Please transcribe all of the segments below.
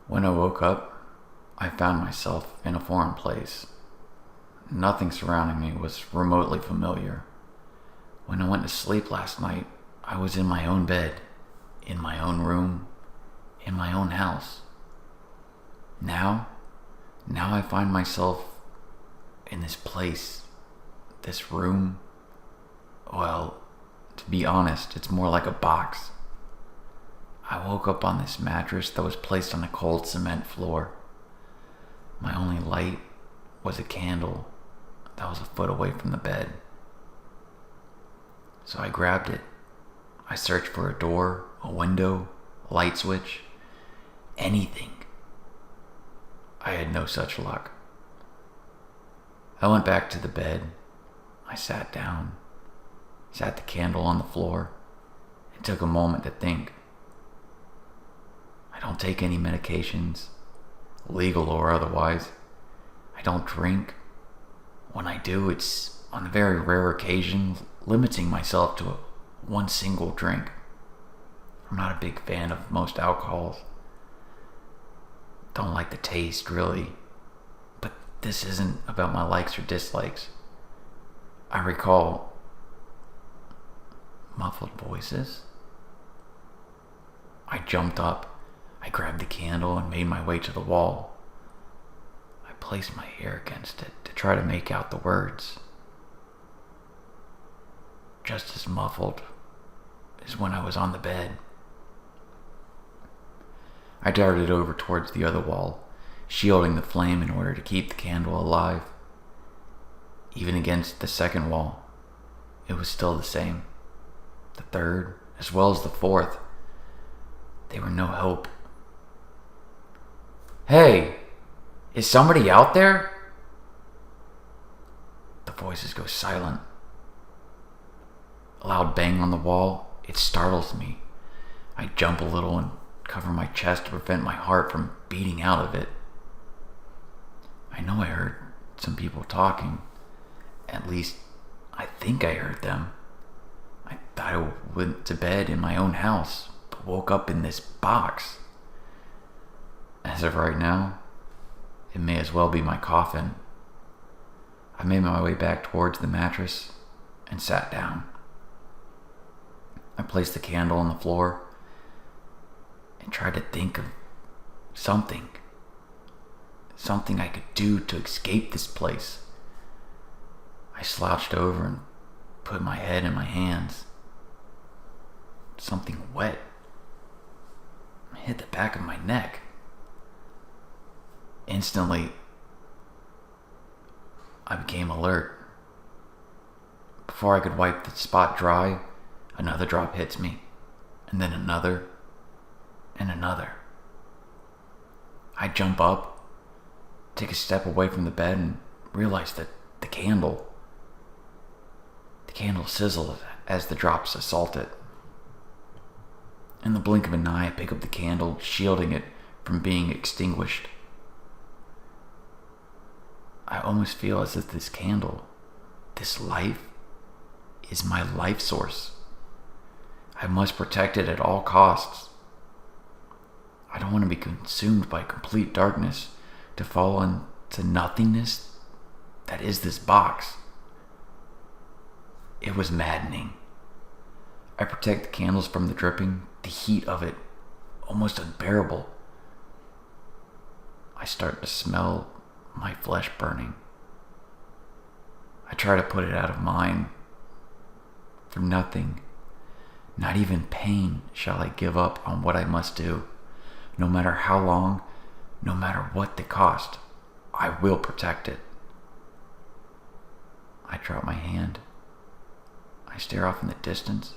When I woke up, I found myself in a foreign place. Nothing surrounding me was remotely familiar. When I went to sleep last night, I was in my own bed, in my own room, in my own house. Now I find myself in this place, this room. Well, to be honest, it's more like a box. I woke up on this mattress that was placed on a cold cement floor. My only light was a candle that was a foot away from the bed. So I grabbed it. I searched for a door, a window, a light switch, anything. I had no such luck. I went back to the bed. I sat down, sat the candle on the floor, and took a moment to think. I don't take any medications, legal or otherwise. I don't drink. When I do, it's on a very rare occasion, limiting myself to one single drink. I'm not a big fan of most alcohols. Don't like the taste, really. But this isn't about my likes or dislikes. I recall muffled voices. I jumped up. I grabbed the candle and made my way to the wall. I placed my ear against it to try to make out the words. Just as muffled as when I was on the bed. I darted over towards the other wall, shielding the flame in order to keep the candle alive. Even against the second wall, it was still the same. The third, as well as the fourth, they were no help. Hey, is somebody out there? The voices go silent. A loud bang on the wall, it startles me. I jump a little and cover my chest to prevent my heart from beating out of it. I know I heard some people talking. At least, I think I heard them. I thought I went to bed in my own house, but woke up in this box. As of right now, it may as well be my coffin. I made my way back towards the mattress and sat down. I placed the candle on the floor and tried to think of something I could do to escape this place. I slouched over and put my head in my hands. Something wet hit the back of my neck. Instantly, I became alert. Before I could wipe the spot dry, another drop hits me, and then another, and another. I jump up, take a step away from the bed, and realize that the candle sizzled as the drops assault it. In the blink of an eye, I pick up the candle, shielding it from being extinguished. I almost feel as if this candle, this life, is my life source. I must protect it at all costs. I don't want to be consumed by complete darkness, to fall into nothingness that is this box. It was maddening. I protect the candles from the dripping, the heat of it, almost unbearable. I start to smell my flesh burning. I try to put it out of mind. For nothing, not even pain, shall I give up on what I must do. No matter how long, no matter what the cost, I will protect it. I drop my hand. I stare off in the distance.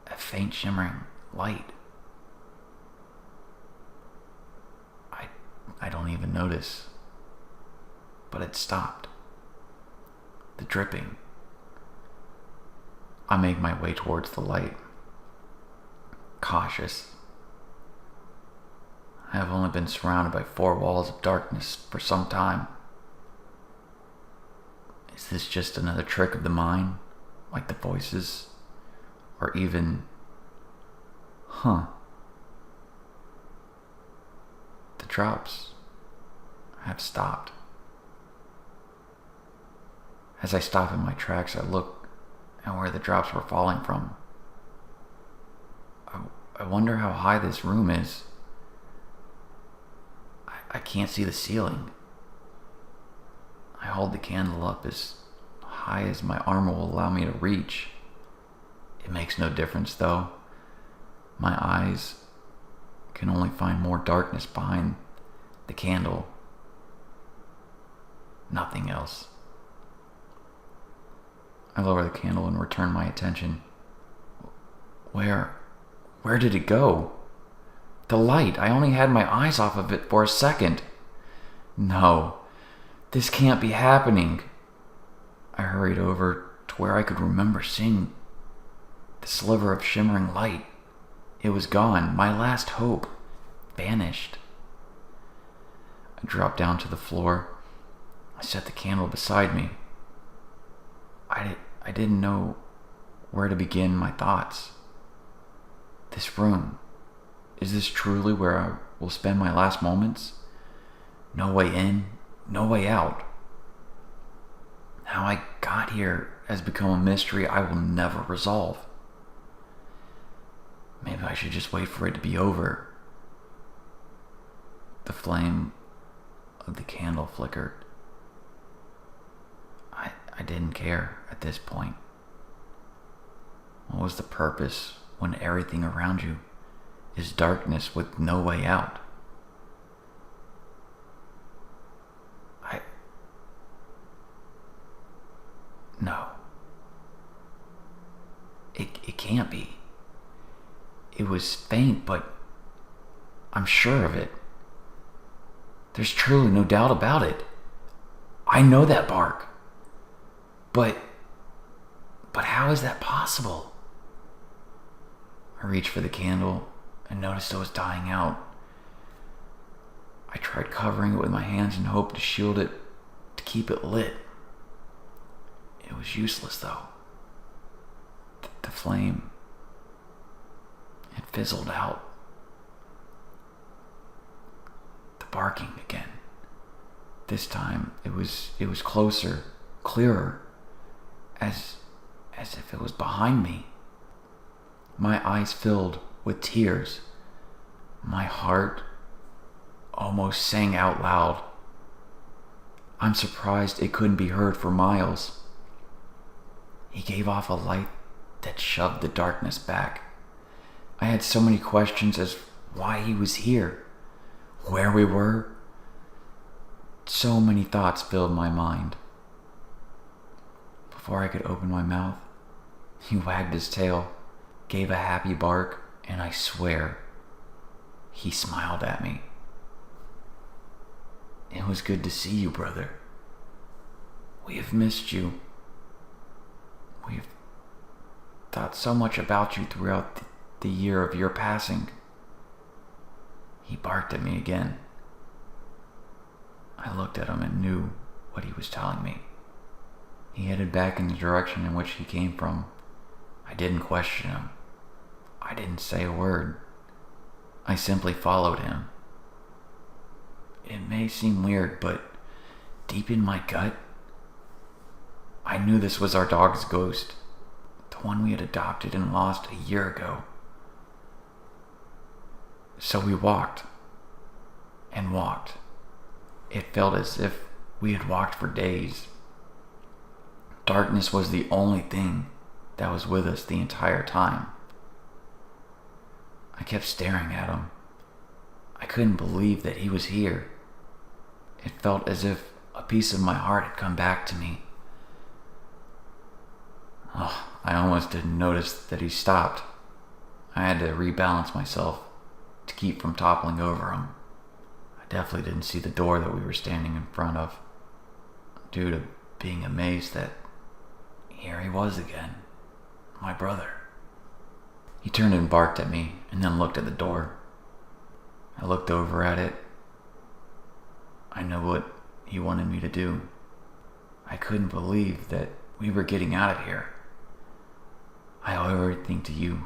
A faint shimmering light. I don't even notice. But it stopped. The dripping. I make my way towards the light. Cautious. I have only been surrounded by 4 walls of darkness for some time. Is this just another trick of the mind, like the voices? Or even, drops have stopped. As I stop in my tracks, I look at where the drops were falling from. I wonder how high this room is. I can't see the ceiling. I hold the candle up as high as my arm will allow me to reach. It makes no difference though. My eyes can only find more darkness behind the candle. Nothing else. I lower the candle and return my attention. Where did it go? The light, I only had my eyes off of it for a second. No, this can't be happening. I hurried over to where I could remember seeing the sliver of shimmering light. It was gone. My last hope vanished. I dropped down to the floor. I set the candle beside me. I didn't know where to begin my thoughts. This room, is this truly where I will spend my last moments? No way in, no way out. How I got here has become a mystery I will never resolve. Maybe I should just wait for it to be over. The flame of the candle flickered. I didn't care at this point. What was the purpose when everything around you is darkness with no way out? No. It can't be. It was faint, but I'm sure of it. There's truly no doubt about it. I know that bark. But how is that possible? I reached for the candle and noticed it was dying out. I tried covering it with my hands and hoped to shield it, to keep it lit. It was useless though. The flame, it fizzled out. The barking again. This time it was closer, clearer, as if it was behind me. My eyes filled with tears. My heart almost sang out loud. I'm surprised it couldn't be heard for miles. He gave off a light that shoved the darkness back. I had so many questions as why he was here, where we were. So many thoughts filled my mind. Before I could open my mouth, he wagged his tail, gave a happy bark, and I swear, he smiled at me. It was good to see you, brother. We have missed you. We have thought so much about you throughout the year of your passing. He barked at me again. I looked at him and knew what he was telling me. He headed back in the direction in which he came from. I didn't question him. I didn't say a word. I simply followed him. It may seem weird, but deep in my gut, I knew this was our dog's ghost, the one we had adopted and lost a year ago. So we walked and walked. It felt as if we had walked for days. Darkness was the only thing that was with us the entire time. I kept staring at him. I couldn't believe that he was here. It felt as if a piece of my heart had come back to me. Oh, I almost didn't notice that he stopped. I had to rebalance myself to keep from toppling over him. I definitely didn't see the door that we were standing in front of, due to being amazed that here he was again, my brother. He turned and barked at me and then looked at the door. I looked over at it. I knew what he wanted me to do. I couldn't believe that we were getting out of here. I owe everything to you,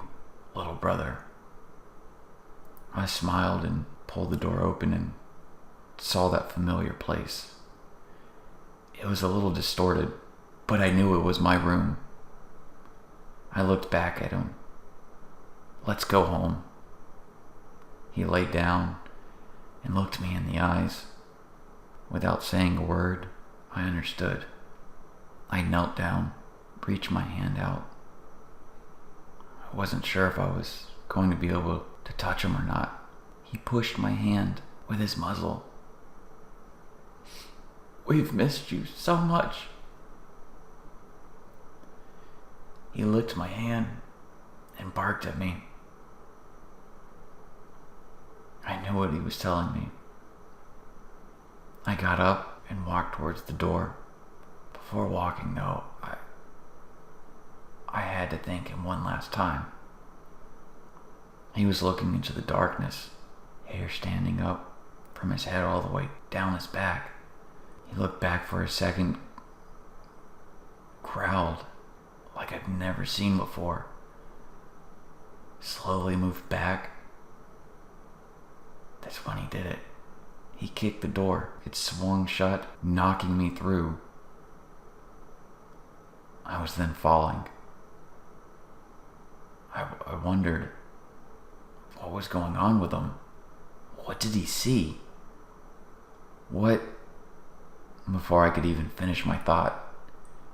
little brother. I smiled and pulled the door open and saw that familiar place. It was a little distorted, but I knew it was my room. I looked back at him. "Let's go home." He laid down and looked me in the eyes. Without saying a word, I understood. I knelt down, reached my hand out. I wasn't sure if I was going to be able to touch him or not. He pushed my hand with his muzzle. "We've missed you so much." He licked my hand and barked at me. I knew what he was telling me. I got up and walked towards the door. Before walking, though, I had to thank him one last time. He was looking into the darkness, hair standing up from his head all the way down his back. He looked back for a second, growled like I'd never seen before, slowly moved back. That's when he did it. He kicked the door. It swung shut, knocking me through. I was then falling. I wondered what was going on with him. What did he see? What? Before I could even finish my thought,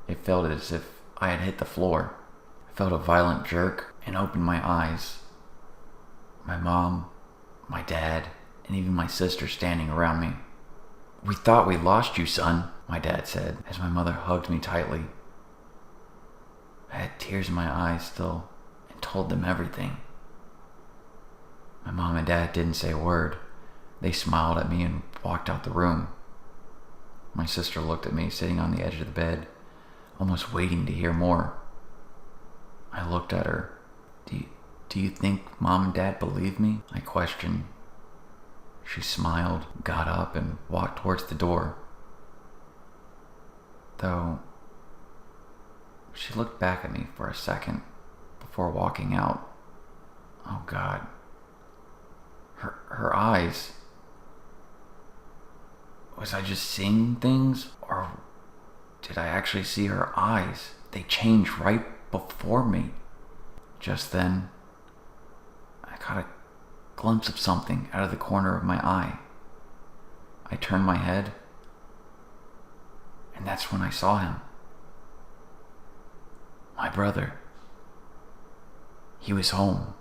it felt as if I had hit the floor. I felt a violent jerk and opened my eyes. My mom, my dad, and even my sister standing around me. "We thought we lost you, son," my dad said, as my mother hugged me tightly. I had tears in my eyes still and told them everything. My mom and dad didn't say a word. They smiled at me and walked out the room. My sister looked at me sitting on the edge of the bed, almost waiting to hear more. I looked at her. Do you think Mom and Dad believe me?" I questioned. She smiled, got up, and walked towards the door. Though, she looked back at me for a second before walking out. Oh God. Her eyes. Was I just seeing things? Or did I actually see her eyes? They changed right before me. Just then, I caught a glimpse of something out of the corner of my eye. I turned my head, and that's when I saw him. My brother. He was home.